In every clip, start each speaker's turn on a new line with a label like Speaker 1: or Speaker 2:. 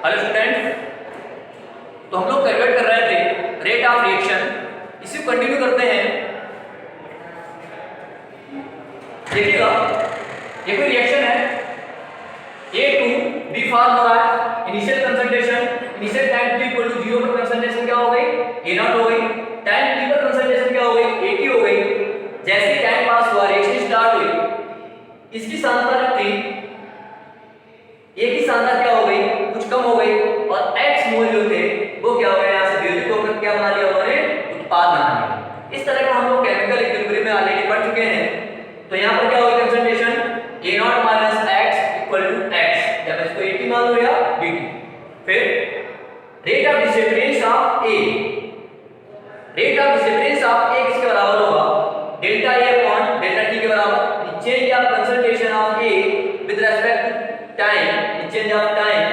Speaker 1: Hello students, तो हम लोग कैलकुलेट कर रहे थे रेट ऑफ रिएक्शन। इसी को कंटिन्यू करते हैं। देखिएगा, ये कोई रिएक्शन है A2 B फॉर्म हो रहा है। Initial concentration, initial time t equal to 0 पर कंसंट्रेशन क्या हो गई? A0 हो गई। टाइम t पर कंसंट्रेशन क्या हो गई? AT हो गई। जैसे ही टाइम पास हुआ, रिएक्शन स्टार्ट हुई, इसकी सांद्रता जो थी A की सांद्रता क्या हो गई? कुछ कम हो गई और X मोल जो थे वो क्या हो गए? यहाँ से वियोजित होकर क्या बना लिया उन्होंने? उत्पाद बना लिया। इस तरह का हम लोग केमिकल इक्विलिब्रियम में ऑलरेडी पढ़ चुके हैं। तो यहाँ पर क्या होगी concentration? A0 minus X equal to X, जब इसको AT मान लो या BT। फिर rate of disappearance of A, rate of disappearance of A किसके बराबर होगा? Delta A upon delta T के बराबर। Change of concentration of A with respect to time, change of time,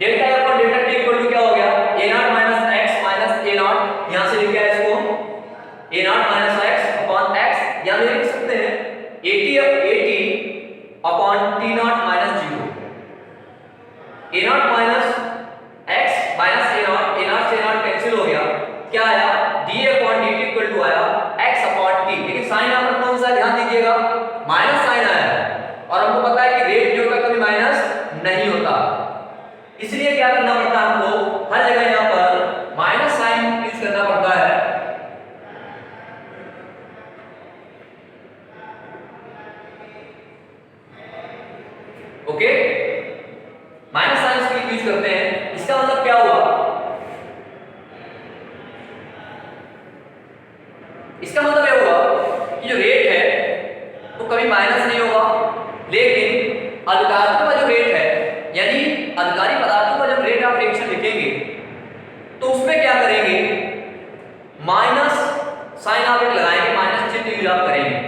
Speaker 1: delta A upon delta T equal to क्या हो गया? A0 minus X minus A0। यहां से लिख दिया इसको A0 minus X upon X, या लिख सकते हैं AT upon T0 minus 0। A0 minus X minus A0, A0 से A0 कैंसिल हो गया, क्या आया? dA upon dt equal to आया x अपॉन t। लेकिन साइन यहाँ पर कौन सा है? ध्यान दीजिएगा, माइनस साइन आया है और हमको पता है कि रेट जो का कभी माइनस नहीं होता, इसलिए क्या करना पड़ता है हमको? हर जगह यहाँ पर माइनस साइन यूज करना पड़ता है। ओके, माइनस साइन इसके यूज करते हैं। इसका मतलब क्या हुआ? इसका मतलब ये हुआ कि जो रेट है वो कभी माइनस नहीं होगा, लेकिन अल्कारियों का जो रेट है, यानी अल्कारी पदार्थों का जब रेट ऑफ रिएक्शन लिखेंगे तो उसमें क्या करेंगे? माइनस साइन आप एक लगाएंगे, माइनस चिन्ह यूज आप करेंगे।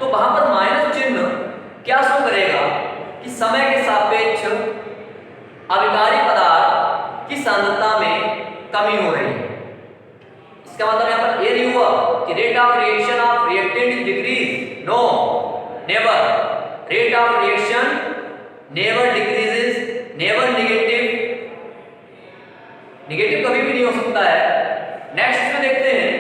Speaker 1: तो वहां पर माइनस चिन्ह क्या शो करेगा कि समय के सापेक्ष अविकारी पदार्थ की सांद्रता में कमी हो रही है। इसका मतलब यहाँ पर ये नहीं हुआ कि rate of reaction of reactant is decrease, no, never. Rate of reaction never decreases, never negative, negative कभी भी नहीं हो सकता है। नेक्स्ट इसमें देखते हैं,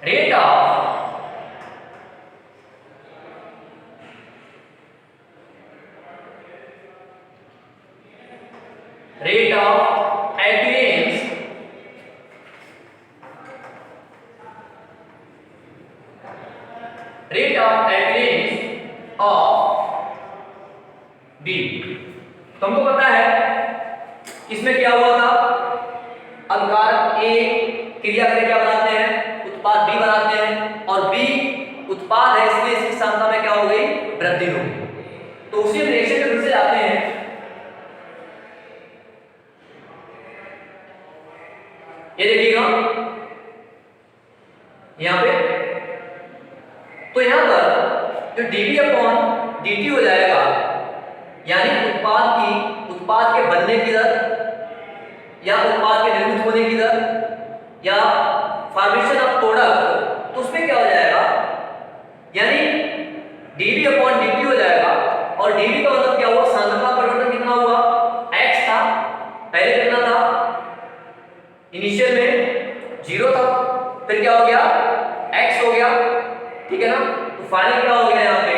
Speaker 1: rate of rate of adherence of B। तो हमको पता है इसमें क्या हुआ था? अल्कारक A क्रिया करके क्या बनाते हैं? उत्पाद B बनाते हैं, और B उत्पाद है इसलिए इसकी सांद्रता में क्या हो गई? वृद्धि हो गई। तो उसी रिएक्शन में फिर से आते हैं। ये देखिएगा यहां पे, तो यहां पर जो dB अपॉन dt हो जाएगा, यानी उत्पाद के बनने की दर या उत्पाद के निर्मित होने की दर या फॉर्मेशन ऑफ प्रोडक्ट, तो उसमें क्या हो जाएगा? यानी dB अपॉन dt हो जाएगा। और dB का मतलब क्या हुआ? सांद्रता परिवर्तन कितना हुआ? x था, पहले कितना था? इनिशियल में 0 था, फिर क्या हो गया? x हो गया, ठीक है ना? तो फाइनल क्या हो गया? यहाँ पे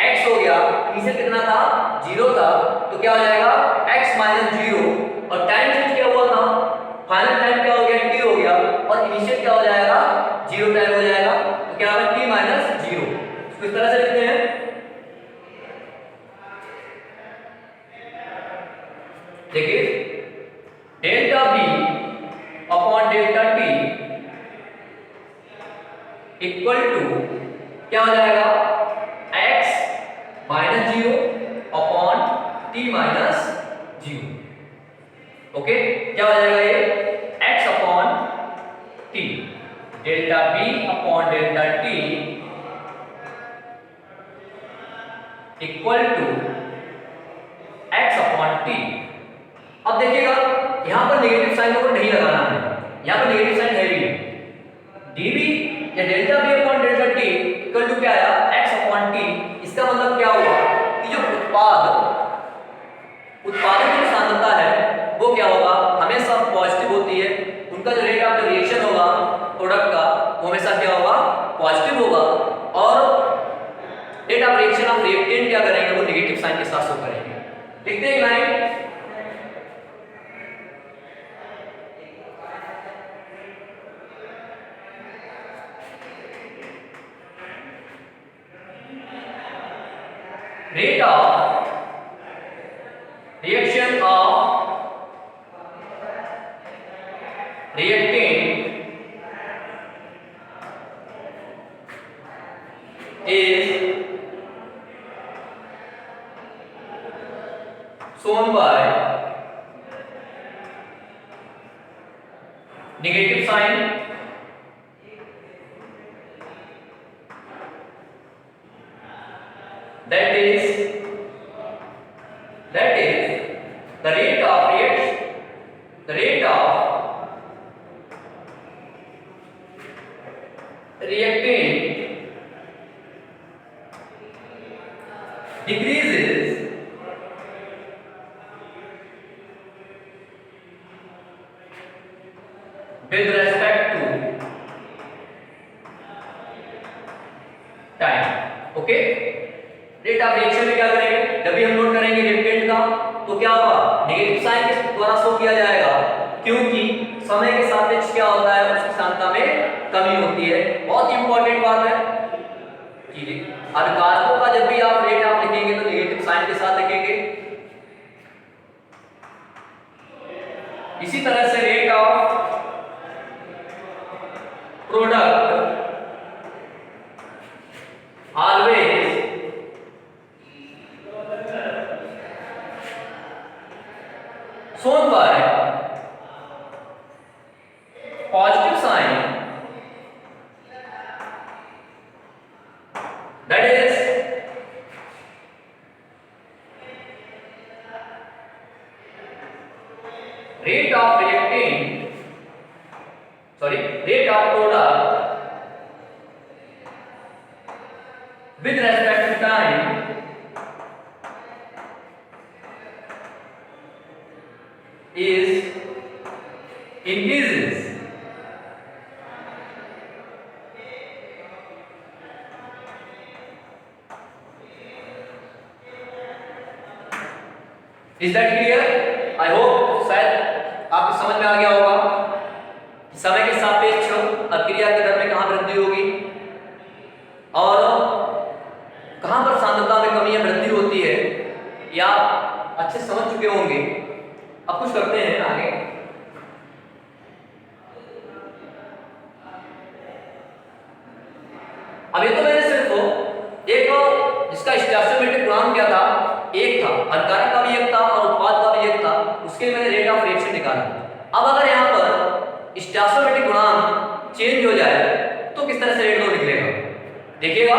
Speaker 1: x हो गया। इनिशियल कितना था? 0 था, तो क्या हो जाएगा? x माइनस 0, और टाइम चेंज क्या हुआ था? फाइनल टाइम क्या हो गया? t हो गया, और इनिशियल क्या हो जाएगा? 0 टाइम हो जाएगा, तो क्या होगा? t minus 0। इसको इस तरह से लिखते हैं, देखिए delta b upon delta t equal to क्या हो जाएगा? x minus 0 upon t minus 0। Okay, क्या हो जाएगा ये? x upon t, delta b upon delta t equal to x upon t। अब देखिएगा यहां पर नेगेटिव साइन को नहीं लगाना है, यहां पर नेगेटिव साइन है भी नहीं, dv या delta v upon delta t equal to क्या आया x अपॉन t। इसका मतलब क्या हुआ कि जो उत्पादन की सांद्रता है वो क्या होगा, हमेशा पॉजिटिव होती है। उनका जो रेट ऑफ रिएक्शन होगा प्रोडक्ट का वो हमेशा क्या होगा, पॉजिटिव होगा। और rate of reaction of reactant क्या करेंगे, वो नेगेटिव साइन के साथ शो करेंगे। लिखते हैं एक line, rate of reaction of reactant is shown by negative sign, that is the rate of reactant decreases with respect to time। Okay, rate of reaction में क्या करेंगे, जब भी हम नोट करेंगे रिएक्टेंट का तो क्या होगा, नेगेटिव साइन के द्वारा शो किया जाएगा, क्योंकि समय के सापेक्ष क्या होता है, उसकी सांद्रता में कमी होती है। बहुत इंपॉर्टेंट बात है जी। और कारकों का जब भी आप रेट आप लिखेंगे तो नेगेटिव साइन के साथ लिखेंगे। इसी तरह से rate of product always shown by positive sign, that is rate of product with respect to time is increases Is that clear? I hope शायद आपको समझ में आ गया होगा कि समय के सापेक्ष अभिक्रिया के दर में कहाँ वृद्धि होगी और कहां पर सांद्रता में कमी या वृद्धि होती है, या अच्छे समझ चुके होंगे। अब कुछ करते हैं आगे। अब ये तो मैंने सिर्फ एक जिसका स्टोइकोमेट्रिक गुणांक क्या था, एक था, अभिकारक का भी एक था और उत्पाद का भी एक था, उसके लिए मैंने रेट ऑफ रिएक्शन निकाला। अब अगर यहाँ पर स्टोइकोमेट्रिक गुणांक चेंज हो जाए तो किस तरह से रेट दो निकलेगा, देखिएगा।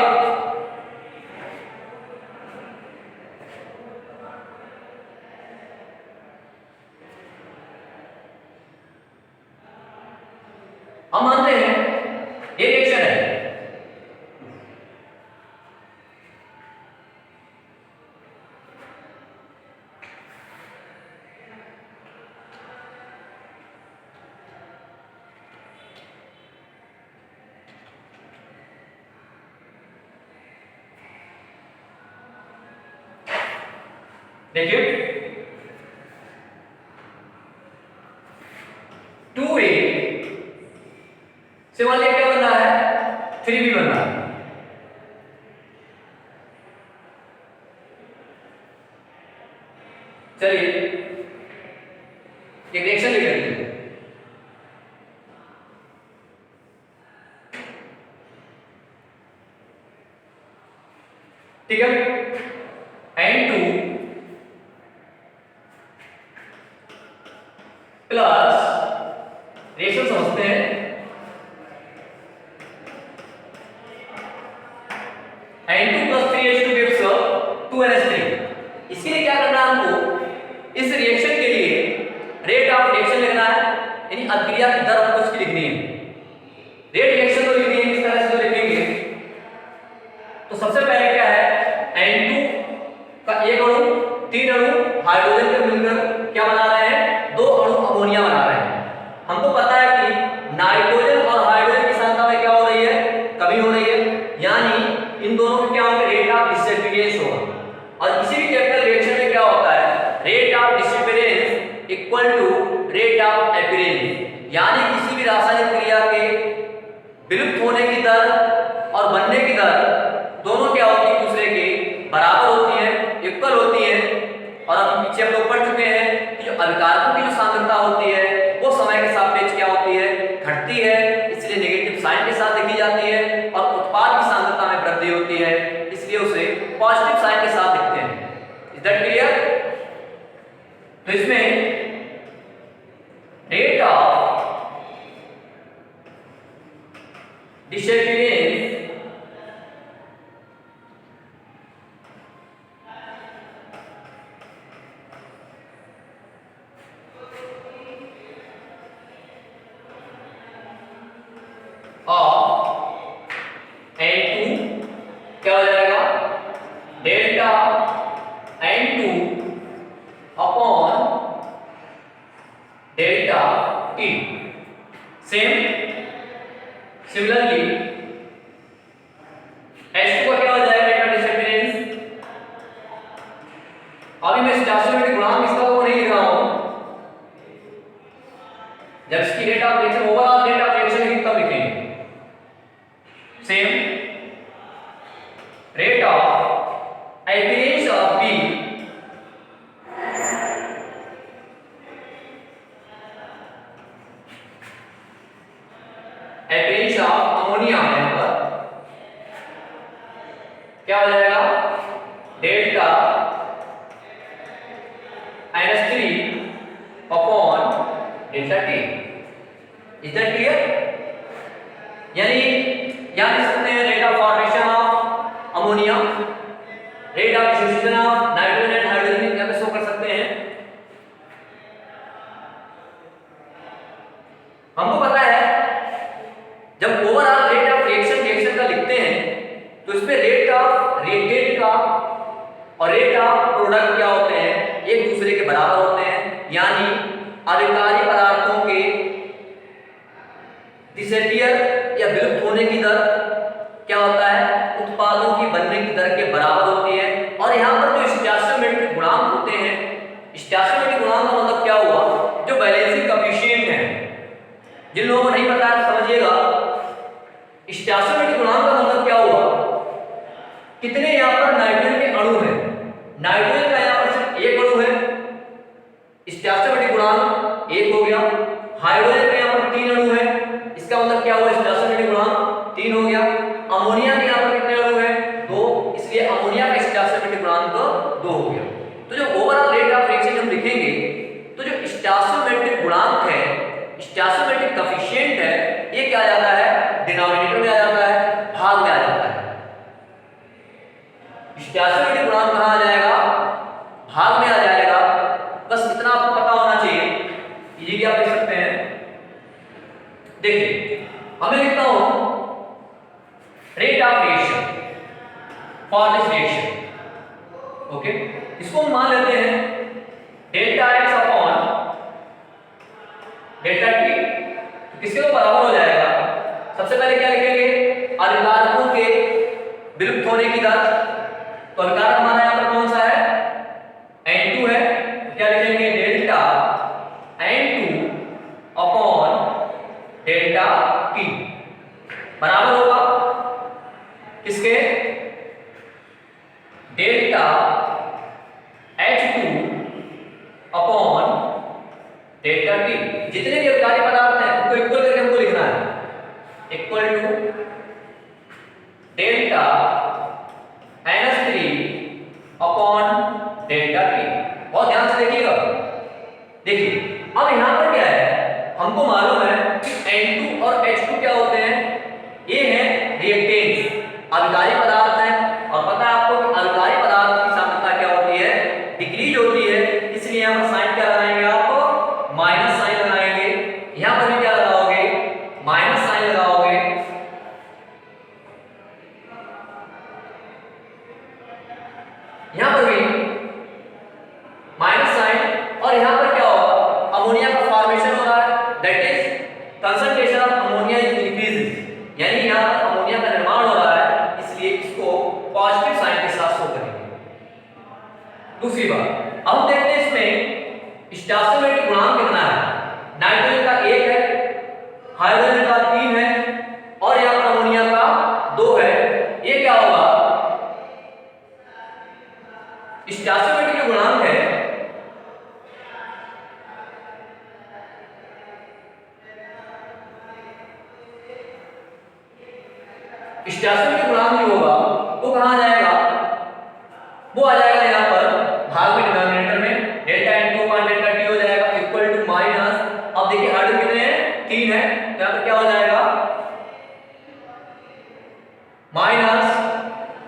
Speaker 1: हम मानते हैं ये रिएक्शन है, देखिए 2A से मान लिया क्या बनना है, 3B बनना है। चलिए एक रिएक्शन लिख लेते हैं। ठीक है, N2 प्लस रिएक्शन समझते हैं, N2 plus 3H2 gives 2NH3। इसके लिए क्या करना है हमको, इस रिएक्शन के लिए रेट ऑफ रिएक्शन लिखना है, यानी अभिक्रिया की दर हमको उसकी लिखनी है। रेट रिएक्शन विलुप्त होने की दर और बनने की दर दोनों क्या होती है, एक दूसरे के बराबर होती है, इक्वल होती है। और हम पीछे हम लोग पढ़ चुके हैं कि जो अभिकारकों की जो सांद्रता होती है वो समय के सापेक्ष क्या होती है, घटती है, इसलिए नेगेटिव साइन के साथ लिखी जाती है। और उत्पाद की सांद्रता में वृद्धि होती है, इसलिए उसे पॉजिटिव साइन के साथ लिखते हैं। Is that clear? तो इसमें rate of disappearance of N2 क्या हो जाएगा, delta N2 upon delta T। Similarly H2 का क्या हो जाएगा रेट ऑफ डिसअपियरेंस। अभी मैं स्टैटिस्टिकल गुणांक इसका वो नहीं लिख रहा हूं, जब इसकी rate of reaction overall rate of reaction लिखेंगे तब लिखेंगे। Same rate of appearance of B appearance of ammonia में पर क्या हो जाएगा, delta -3 upon delta T। Is that clear? यानी यहां लिख सकते हैं rate of formation of ammonia, rate of dissociation of nitrogen and hydrogen यहां पे शो कर सकते हैं। हमको पता है जब ओवरऑल रेट ऑफ रिएक्शन का लिखते हैं तो इसमें रेट ऑफ रिएक्टेंट का और रेट ऑफ प्रोडक्ट क्या होते हैं, एक दूसरे के बराबर होते हैं। यानी अभिकारी पदार्थों के डिसअपियर या विलुप्त होने की दर क्या होता है, उत्पादों की बनने की दर के बराबर होती है। और यहाँ पर जो स्टोइकोमेट्रिक गुणांक होते हैं, स्टोइकोमेट्रिक गुणांक का मतलब क्या हुआ, जो बैलेंसिंग कोएफिशिएंट है। जिन लोगों को नहीं पता है समझिएगा, स्टोइकोमेट्रिक गुणांक का मतलब क्या हुआ, कितने यहाँ पर नाइट्रोजन के अणु हैं। नाइट्रोजन का यहाँ पर सिर्फ एक अणु है, स्टोइकोमेट्रिक गुणांक 1 हो गया। हाइड्रोजन के यहाँ पर 3 अणु है, इसका मतलब क्या हुआ, स्टोइकोमेट्रिक गुणांक 3 हो गया। अमोनिया के यहाँ पर कितने अणु हैं, 2, इसलिए अमोनिया का स्टोइकोमेट्रिक गुणांक 2 हो गया। तो जो ओवरऑल रेट ऑफ रिएक्शन हम लिखेंगे तो जो स्टोइकोमेट्रिक गुणांक है, स्टोइकोमेट्रिक कोएफिशिएंट है, ये क्या आ जाता है, डिनोमिनेटर में आ जाता है, भाग में आ जाता है। स्टोइकोमेट्रिक गुणांक कहां आ जाएगा, भाग में आ जाएगा। बस इतना आपको पता होना चाहिए, इजीली आप लिख सकते हैं। देखिए अब मैं लिखता हूं rate of reaction for this reaction. Okay, इसको हम मान लेते हैं delta X upon delta T। तो किसके को बराबर हो जाएगा, सबसे पहले क्या लिखेंगे, अभिकारकों के विलुप्त होने की दर। तो अभिकारक हमारा यहां पर कौन सा है, N2 है, तो क्या लिखेंगे, delta N2 upon delta T बराबर होगा किसके, delta H2 upon delta T। जितने भी अभिकारी पदार्थ हैं उनको इक्वल करके हमको लिखना है, equal to delta -3 upon delta T। बहुत ध्यान से देखिएगा। देखिए अब यहां पर क्या है, हमको मालूम है कि N2 और H2 क्या होते हैं, ये हैं रिएक्टेंट्स, अभिकारी पदार्थ हैं। और पता है आपको कि अभिकारी पदार्थ की सांद्रता क्या होती है, डिक्रीज होती है, इसलिए यहां पर साइन क्या लगाएंगे, आप माइनस साइन लगाएंगे। यहां पर भी क्या लगाओगे, माइनस साइन लगाओगे। यहां पर भी माइनस साइन, और यहां पर क्या होगा, अमोनिया का फॉर्मेशन हो रहा है, that is concentration of ammonia is increase, यानी यहां पर अमोनिया का निर्माण हो रहा है, इसलिए इसको पॉजिटिव साइन के साथ शो करेंगे। दूसरी बात, अब हम देखते हैं इसमें स्टोइकोमेट्रिक गुणांक कितना है। नाइट्रोजन का 1 है, हाइड्रोजन का 3 है, और स्टेशनरी गुणांक जो होगा वो कहाँ आ जाएगा, वो आ जाएगा यहाँ पर भाग में डिनोमिनेटर में, डेल्टा इनटू 1 डेल्टा टी हो जाएगा इक्वल टू माइनस, अब देखिए आर्डर कितने हैं 3 है, तो यहाँ पर क्या हो जाएगा माइनस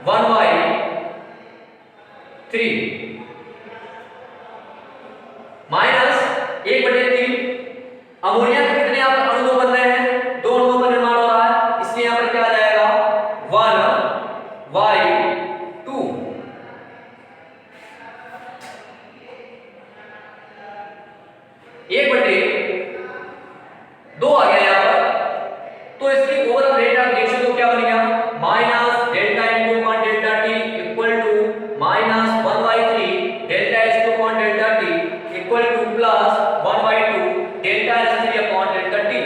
Speaker 1: 1/3 माइनस 1/3। अमोनिया के कितने यहाँ पर अणु बन रहे हैं, 2 अणुओं का निर्माण हो रहा है, इसलिए यहाँ पर क्या आ जाएगा 1/2 1/2 आ गया यहाँ पर। तो इसकी ओवरऑल रेट ऑफ रिएक्शन तो क्या बन गया minus delta into 1 delta T equal to minus 1/3 delta H two upon delta T equal to plus 1/2 delta H three upon delta T.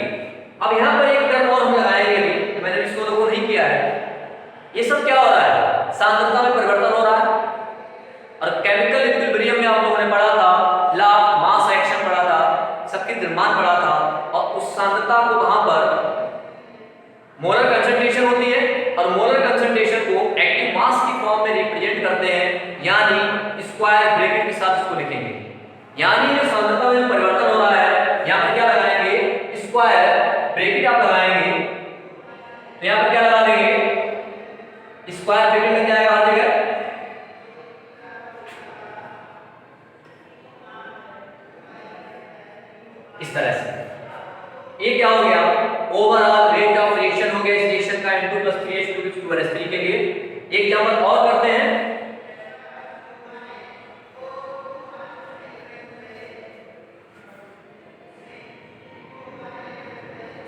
Speaker 1: अब यहाँ पर एक टर्म और हम लगाएंगे अभी, मैंने इसको देखो नहीं किया है। ये सब क्या हो रहा है, सांद्रता में परिवर्तन हो रहा है, और केमिकल इक्विलिब्रियम में आप लोगों ने पढ़ा था, लॉ ऑफ मास एक्शन पढ़ा था, शक्ति निर्माण पढ़ा था, और उस सांद्रता को वहां पर मोलर कंसंट्रेशन होती है, और मोलर कंसंट्रेशन को एक्टिव मास की फॉर्म में रिप्रेजेंट करते हैं, यानी स्क्वायर ब्रैकेट के साथ इसको लिखेंगे। यानी जो सांद्रता में परिवर्तन हो रहा है, यहाँ पर क्या लगाएंगे स्क्वायर ब्रैकेट आप लगाएंगे, तो यहाँ पर क्या लगा देंगे स्क्वायर ब्रैकेट लग जाएगा हर जगह। इस तरह से ये क्या हो गया ओवरऑल रेट ऑफ रिएक्शन हो गया इस रिएक्शन का N2 + 3H2 2S3 के लिए। एक एग्जांपल और करते हैं,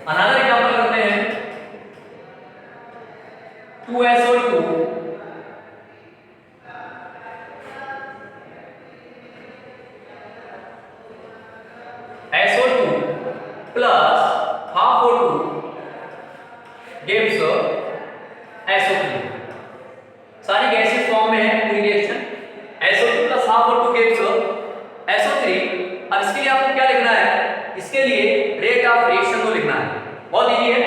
Speaker 1: अनदर एग्जांपल करते हैं 2SO2 SO2 plus half O2 gives SO3। सारी गैसेस फॉर्म में है पूरी reaction, SO2 plus half O2 gives SO3। अब इसके लिए आपको क्या लिखना है, इसके लिए रेट ऑफ रिएक्शन को लिखना है, बहुत इजी है।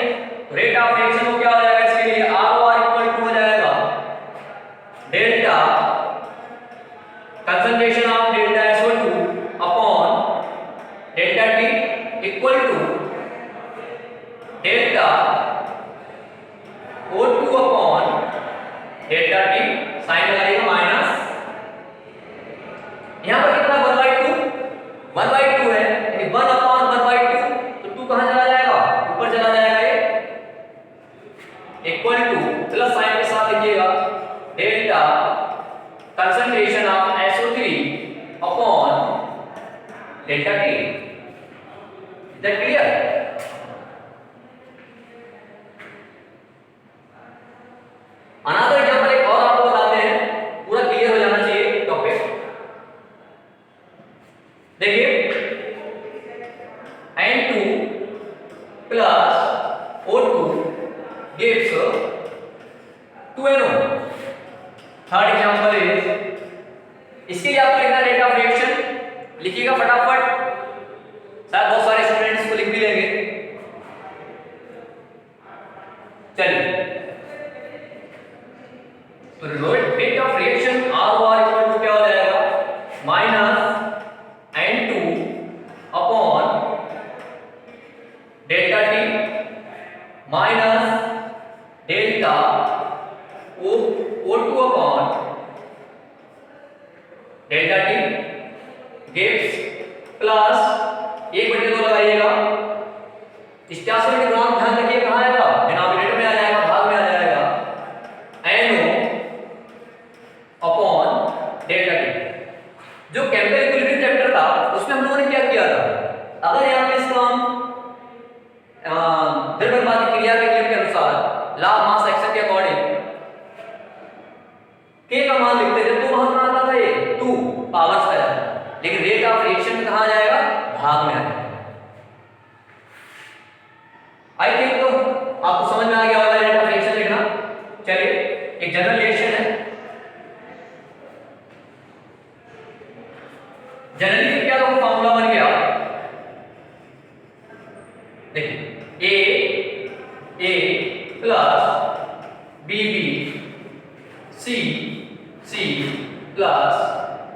Speaker 1: रेट ऑफ रिएक्शन को क्या हो जाएगा इसके लिए ROR इक्वल टू हो जाएगा delta concentration of delta SO2 upon delta T equal to delta O2 upon delta T, sign लगाइएगा माइनस, यहां पर कितना 1/2 है, यानी 1 अपॉन 1/2, तो 2 कहां चला जाएगा ऊपर चला जाएगा, ये इक्वल टू प्लस साइन के साथ लिखिएगा delta concentration of SO3 upon delta T। Is that clear? Another example एक और आपको बताते हैं, पूरा क्लियर हो जाना चाहिए टॉपिक। देखिए N2 plus O2 gives 2NO। Third example is, इसके लिए आपको लिखना रेट ऑफ रिएक्शन, लिखिएगा फटाफट, शायद बहुत सारे स्टूडेंट्स को लिख भी लेंगे। चलिए तो rate of reaction ROR equal to क्या हो जाएगा minus N2 upon delta T minus delta O2 upon delta T gives plus 1/2 लगाइएगा, स्टेशनरी के गुणांक ध्यान रखिए कहां आएगा, डिनोमिनेटर में आ जाएगा, भाग में आ जाएगा NO अपॉन डेल्टा T। जो केमिकल इक्विलिब्रियम चैप्टर था उसमें हम लोगों ने क्या किया था, अगर यहाँ पे इसको हम द्रव्यवादी क्रिया के नियम के अनुसार लॉ ऑफ मास एक्शन के अकॉर्डिंग K का मान लिखते थे तो वहां कहां आता था ये 2 पावर्स का जाता, लेकिन रेट ऑफ रिएक्शन में कहां जाएगा भाग में आ जाएगा। आई थिंक तो आपको समझ में आ गया होगा रेट ऑफ रिएक्शन लिखना। चलिए एक जनरल रिएक्शन है, जनरली क्या लोग फार्मूला बन गया, देखिए A plus B B, C C plus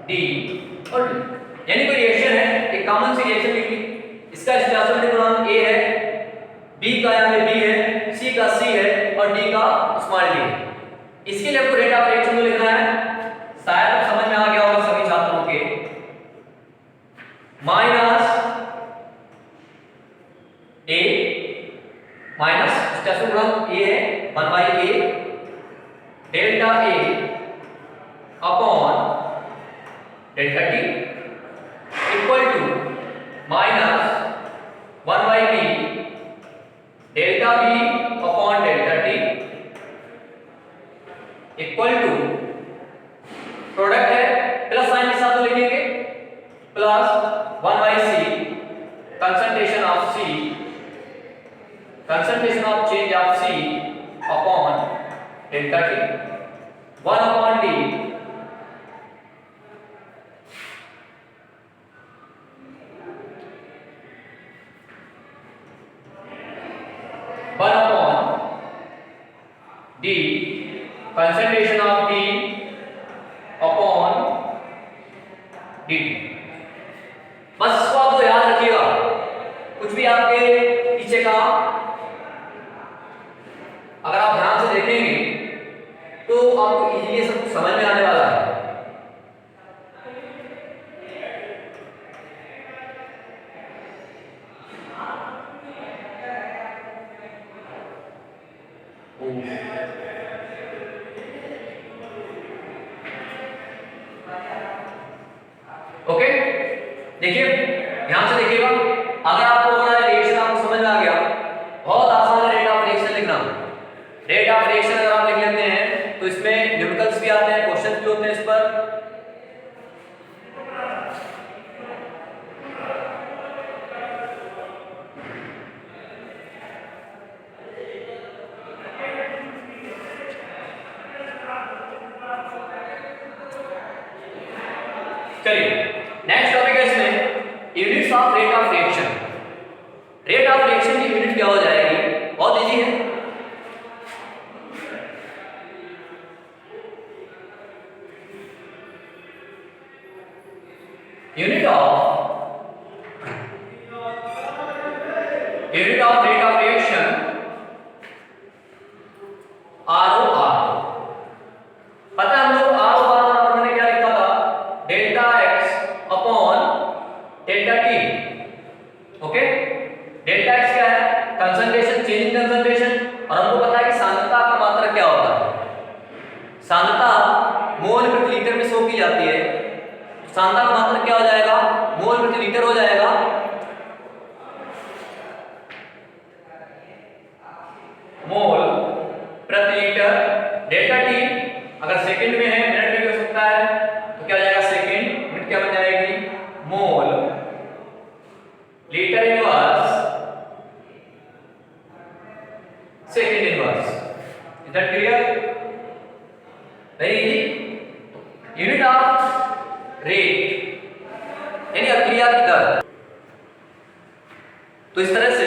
Speaker 1: D और डी, यानी कोई रिएक्शन है, एक कॉमन सी रिएक्शन लिखी, इसका स्टेशनरी गुणांक ए है, बी का यहाँ पे बी है, सी का सी है और डी का स्मॉल डी है। इसके लिए आपको रेट ऑफ रिएक्शन लिखना है, शायद समझ में आ गया होगा सभी छात्रों के, माइनस ए माइनस स्टेशनरी गुणांक ए है 1/a delta A upon delta T equal to minus 1/b delta B upon delta T equal to, product है प्लस साइन के साथ तो लिखेंगे, plus 1/c concentration of change of c upon delta t 1/d d concentration of d upon dt। बस इसको आप तो याद रखिएगा, कुछ भी आपके पीछे का अगर आप ध्यान से देखेंगे तो आपको इजीली सब कुछ समझ में आने वाला है। ओके, देखिए ध्यान से देखिएगा, अगर आपको हमारा रिएक्शन आपको समझ में आ गया, बहुत आसान है रेट ऑफ रिएक्शन लिखना। रेट ऑफ रिएक्शन अगर आप लिख लेते हैं तो इसमें न्यूमेरिकल्स भी आते हैं, क्वेश्चंस भी होते हैं इस पर। चलिए नेक्स्ट टॉपिक है इसमें units of rate of reaction. Rate of reaction की यूनिट क्या हो जाएगी, बहुत इजी है। Unit of rate of reaction ROR। पता है हम लोग ROR और मैंने क्या लिखा था, delta x upon delta t। Okay, delta x क्या है, कंसंट्रेशन, चेंज इन कंसंट्रेशन, और हमको पता है कि सांद्रता का मात्रा क्या होता है, सांद्रता मोल प्रति लीटर में शो की जाती है। सांद्रता का मात्रा क्या हो जाएगा, मोल प्रति लीटर हो जाएगा, मोल प्रति लीटर। डेल्टा टी अगर सेकंड में है, मिनट में भी हो सकता है, तो क्या हो जाएगा, सेकंड मिनट क्या बन जाएगी, mole litre inverse second inverse. Is that clear? Very easy. Unit of rate यानी अभिक्रिया की दर। तो इस तरह से